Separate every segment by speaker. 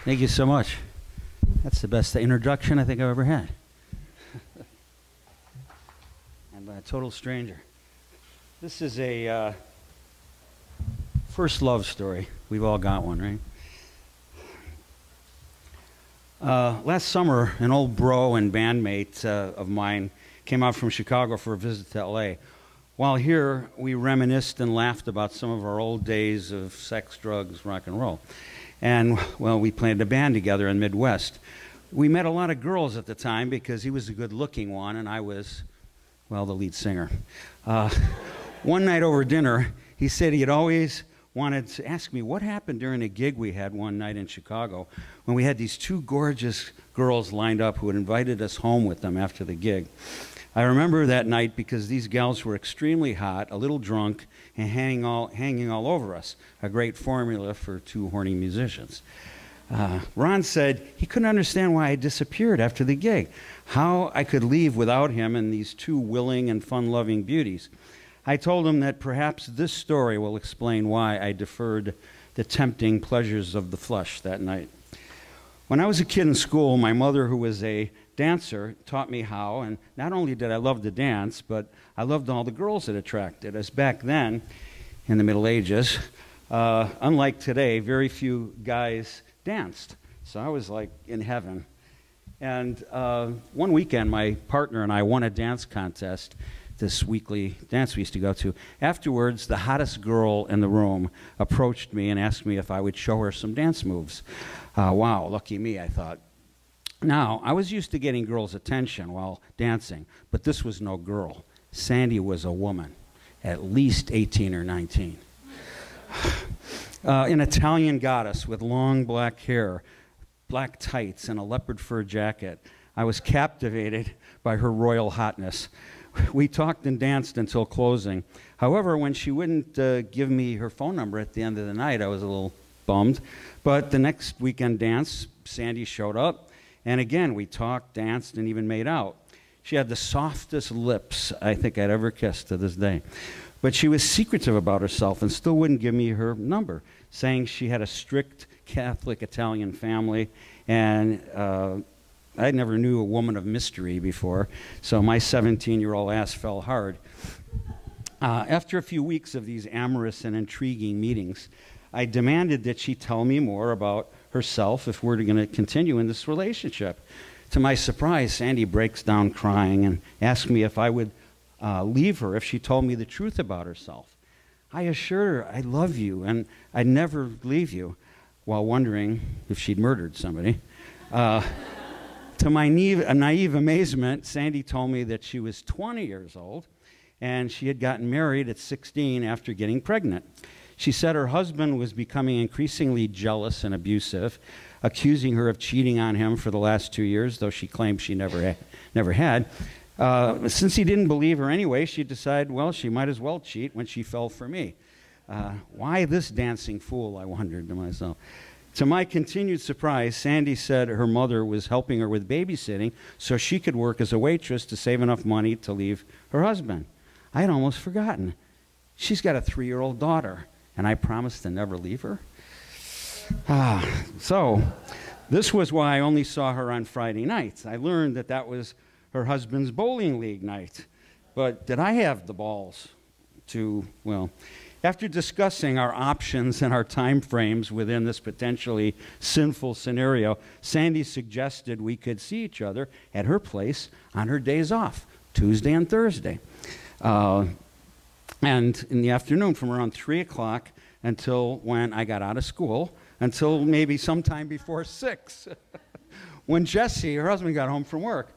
Speaker 1: Thank you so much. That's the best introduction I think I've ever had. I'm a total stranger. This is a first love story. We've all got one, right? Last summer, an old bro and bandmate of mine came out from Chicago for a visit to LA. While here, we reminisced and laughed about some of our old days of sex, drugs, rock and roll. And, well, we played a band together in Midwest. We met a lot of girls at the time because he was a good-looking one and I was, well, the lead singer. One night over dinner, he said he had always wanted to ask me what happened during a gig we had one night in Chicago when we had these two gorgeous girls lined up who had invited us home with them after the gig. I remember that night because these gals were extremely hot, a little drunk, and hanging all over us, a great formula for two horny musicians. Ron said he couldn't understand why I disappeared after the gig, how I could leave without him and these two willing and fun-loving beauties. I told him that perhaps this story will explain why I deferred the tempting pleasures of the flesh that night. When I was a kid in school, my mother, who was a dancer, taught me how, and not only did I love to dance, but I loved all the girls it attracted, as back then, in the Middle Ages, unlike today, very few guys danced. So I was like in heaven. And one weekend, my partner and I won a dance contest, this weekly dance we used to go to. Afterwards, the hottest girl in the room approached me and asked me if I would show her some dance moves. Wow, lucky me, I thought. Now, I was used to getting girls' attention while dancing, but this was no girl. Sandy was a woman, at least 18 or 19. An Italian goddess with long black hair, black tights, and a leopard fur jacket. I was captivated by her royal hotness. We talked and danced until closing. However, when she wouldn't give me her phone number at the end of the night, I was a little bummed. But the next weekend dance, Sandy showed up, and again, we talked, danced, and even made out. She had the softest lips I think I'd ever kissed to this day. But she was secretive about herself and still wouldn't give me her number, saying she had a strict Catholic Italian family, and I never knew a woman of mystery before, so my 17-year-old ass fell hard. After a few weeks of these amorous and intriguing meetings, I demanded that she tell me more about herself if we're going to continue in this relationship. To my surprise, Sandy breaks down crying and asks me if I would leave her if she told me the truth about herself. I assured her I love you and I'd never leave you, while wondering if she'd murdered somebody. To my naive amazement, Sandy told me that she was 20 years old and she had gotten married at 16 after getting pregnant. She said her husband was becoming increasingly jealous and abusive, accusing her of cheating on him for the last 2 years, though she claimed she never had. Since he didn't believe her anyway, she decided, well, she might as well cheat when she fell for me. Why this dancing fool, I wondered to myself. To my continued surprise, Sandy said her mother was helping her with babysitting so she could work as a waitress to save enough money to leave her husband. I had almost forgotten. She's got a 3-year-old daughter, and I promised to never leave her. So this was why I only saw her on Friday nights. I learned that that was her husband's bowling league night. But did I have the balls to, well, after discussing our options and our time frames within this potentially sinful scenario, Sandy suggested we could see each other at her place on her days off, Tuesday and Thursday. And in the afternoon from around 3 o'clock until when I got out of school, until maybe sometime before 6, when Jessie, her husband, got home from work.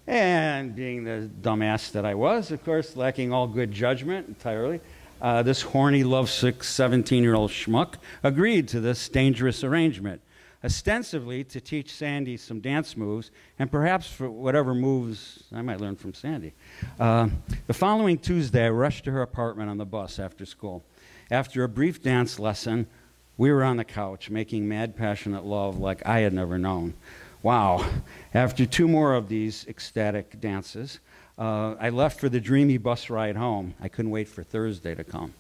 Speaker 1: And being the dumbass that I was, of course, lacking all good judgment entirely, this horny, lovesick 17-year-old schmuck agreed to this dangerous arrangement, ostensibly to teach Sandy some dance moves and perhaps for whatever moves I might learn from Sandy. The following Tuesday, I rushed to her apartment on the bus after school. After a brief dance lesson, we were on the couch making mad, passionate love like I had never known. Wow. After 2 more of these ecstatic dances, I left for the dreamy bus ride home. I couldn't wait for Thursday to come.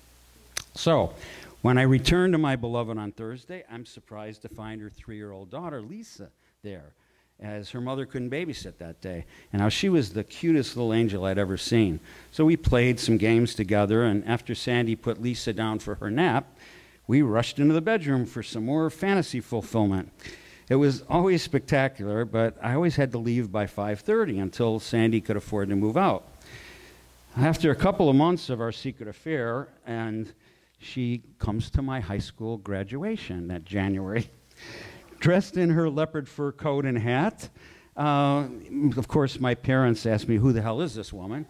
Speaker 1: So When I returned to my beloved on Thursday, I'm surprised to find her 3-year-old daughter, Lisa, there, as her mother couldn't babysit that day. And now she was the cutest little angel I'd ever seen. So we played some games together, and after Sandy put Lisa down for her nap, we rushed into the bedroom for some more fantasy fulfillment. It was always spectacular, but I always had to leave by 5:30 until Sandy could afford to move out. After a couple of months of our secret affair, and she comes to my high school graduation that January, dressed in her leopard fur coat and hat. Of course, my parents asked me, who the hell is this woman?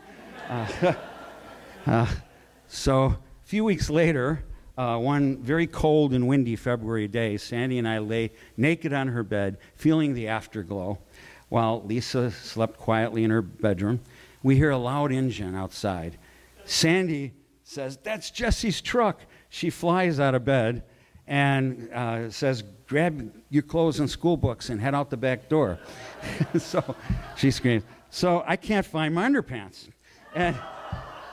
Speaker 1: So a few weeks later, one very cold and windy February day, Sandy and I lay naked on her bed, feeling the afterglow, while Lisa slept quietly in her bedroom. We hear a loud engine outside. Sandy says, "That's Jesse's truck." She flies out of bed and says, "Grab your clothes and school books and head out the back door." So she screams. So I can't find my underpants. And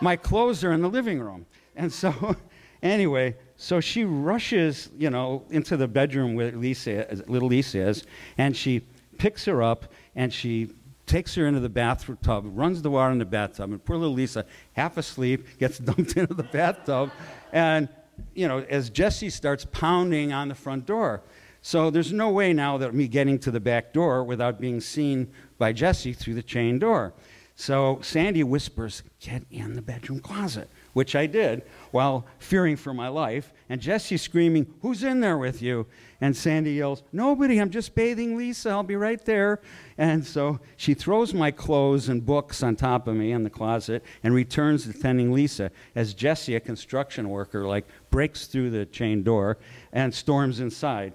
Speaker 1: my clothes are in the living room. And so anyway, so she rushes, you know, into the bedroom where little Lisa is, and she picks her up and she takes her into the bathtub, runs the water in the bathtub, and poor little Lisa, half asleep, gets dumped into the bathtub. And, you know, as Jesse starts pounding on the front door. So there's no way now that me getting to the back door without being seen by Jesse through the chain door. So Sandy whispers, "Get in the bedroom closet," which I did while fearing for my life. And Jesse's screaming, "Who's in there with you?" And Sandy yells, "Nobody, I'm just bathing Lisa, I'll be right there." And so she throws my clothes and books on top of me in the closet and returns to tending Lisa as Jesse, a construction worker, like breaks through the chain door and storms inside.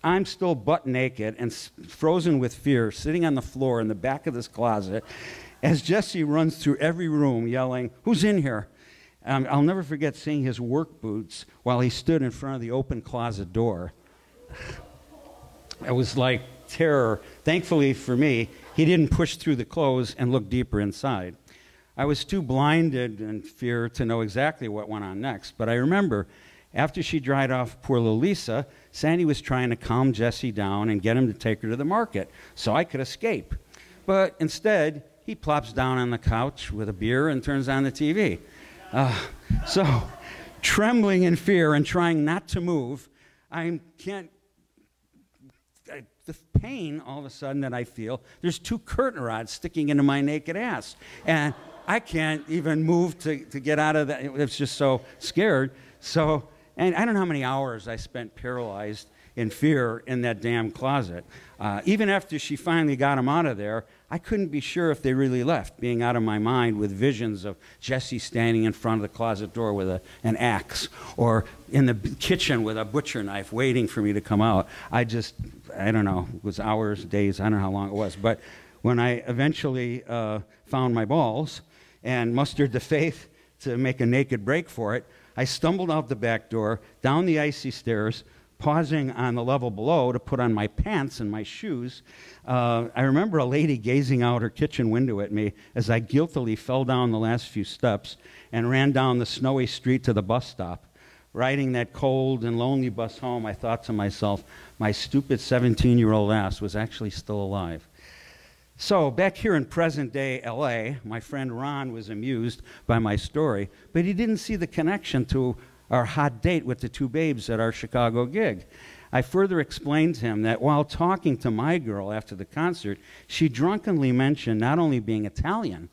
Speaker 1: I'm still butt naked and frozen with fear, sitting on the floor in the back of this closet as Jesse runs through every room yelling, "Who's in here?" I'll never forget seeing his work boots while he stood in front of the open closet door. It was like terror. Thankfully for me, he didn't push through the clothes and look deeper inside. I was too blinded in fear to know exactly what went on next, but I remember after she dried off poor little Lisa, Sandy was trying to calm Jesse down and get him to take her to the market so I could escape. But instead, he plops down on the couch with a beer and turns on the TV. So, trembling in fear and trying not to move, the pain all of a sudden that I feel, there's 2 curtain rods sticking into my naked ass. And I can't even move to get out of that. It's just so scared. So, and I don't know how many hours I spent paralyzed in fear in that damn closet. Even after she finally got him out of there, I couldn't be sure if they really left, being out of my mind with visions of Jesse standing in front of the closet door with an axe, or in the kitchen with a butcher knife waiting for me to come out. I don't know, it was hours, days, I don't know how long it was. But when I eventually found my balls and mustered the faith to make a naked break for it, I stumbled out the back door, down the icy stairs, pausing on the level below to put on my pants and my shoes. I remember a lady gazing out her kitchen window at me as I guiltily fell down the last few steps and ran down the snowy street to the bus stop. Riding that cold and lonely bus home, I thought to myself, my stupid 17-year-old ass was actually still alive. So, back here in present-day LA, my friend Ron was amused by my story, but he didn't see the connection to our hot date with the 2 babes at our Chicago gig. I further explained to him that while talking to my girl after the concert, she drunkenly mentioned not only being Italian,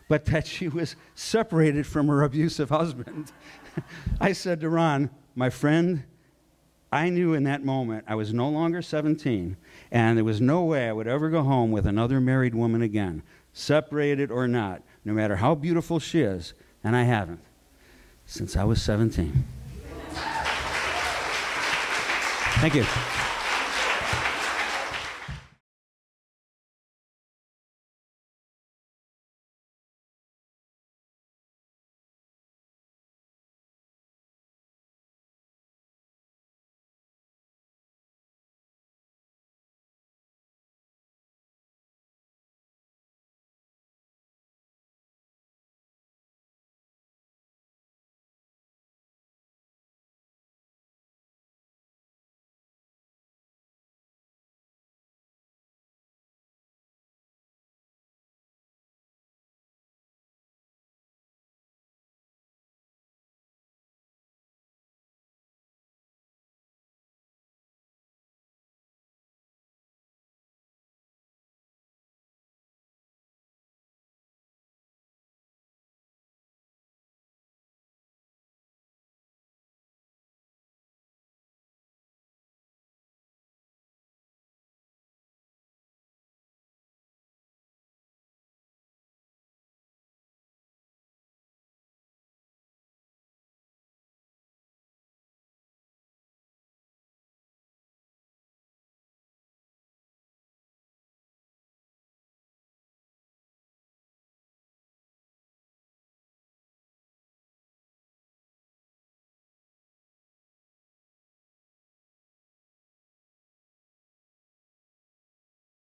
Speaker 1: but that she was separated from her abusive husband. I said to Ron, "My friend, I knew in that moment I was no longer 17, and there was no way I would ever go home with another married woman again, separated or not, no matter how beautiful she is, and I haven't since I was 17. Thank you.